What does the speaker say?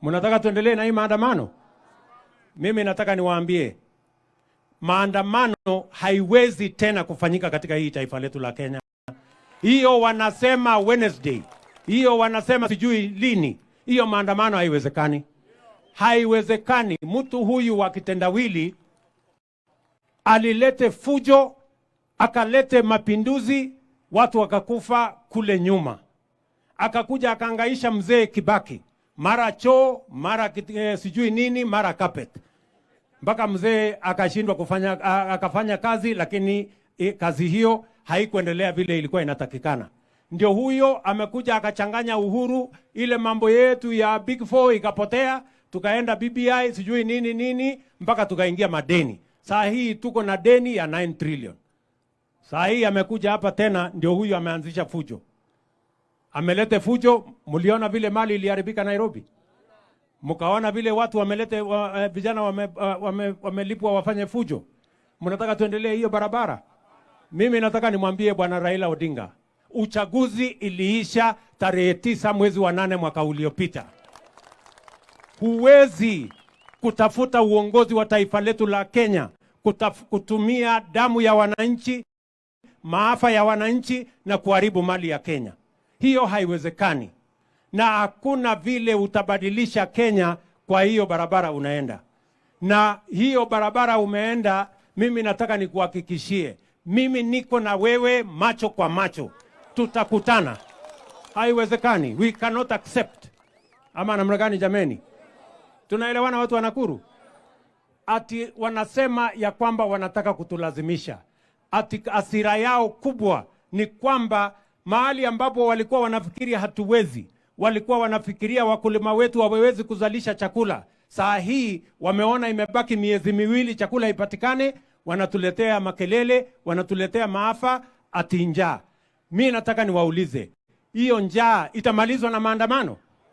Mnataka tuendelee na hii maandamano? Mimi nataka niwaambie, maandamano haiwezi tena kufanyika katika hii taifa letu la Kenya. Hiyo wanasema Wednesday, hiyo wanasema sijui lini, hiyo maandamano haiwezekani. Haiwezekani. Mtu huyu wa kitendawili alilete fujo, akalete mapinduzi, watu wakakufa kule nyuma. Akakuja akaangaisha mzee Kibaki, mara choo, mara sijui nini, mara carpet. Mpaka mzee akashindwa kufanya, akafanya kazi, lakini kazi hiyo haikuendelea vile ilikuwa inatakikana. Ndio huyo amekuja akachanganya Uhuru, ile mambo yetu ya Big Four ikapotea, tukaenda BBI sijui nini nini, mpaka tukaingia madeni. Saa hii tuko na deni ya 9 trillion. Saa hii amekuja hapa tena, ndio huyo ameanzisha fujo. Amelete fujo, mliona vile mali iliharibika Nairobi? Mkaona vile watu wamelete vijana wamelipwa wafanye fujo? Mnataka tuendelee hiyo barabara? Mimi nataka nimwambie Bwana Raila Odinga, uchaguzi iliisha tarehe 9 mwezi wa 8 mwaka uliopita. Huwezi kutafuta uongozi wa taifa letu la Kenya kutumia damu ya wananchi, maafa ya wananchi na kuharibu mali ya Kenya. Hiyo haiwezekani. Na hakuna vile utabadilisha Kenya kwa hiyo barabara unaenda. Na hiyo barabara umeenda, mimi nataka nikuhakikishie, mimi niko na wewe macho kwa macho. Tutakutana. Haiwezekani. We cannot accept. Ama namna gani jameni? Tunaelewana watu wa Nakuru? Ati wanasema ya kwamba wanataka kutulazimisha. Ati hasira yao kubwa ni kwamba mahali ambapo walikuwa wanafikiria hatuwezi, walikuwa wanafikiria wakulima wetu hawawezi kuzalisha chakula, saa hii wameona imebaki miezi miwili chakula ipatikane, wanatuletea makelele, wanatuletea maafa, ati njaa. Mimi nataka niwaulize, hiyo njaa itamalizwa na maandamano?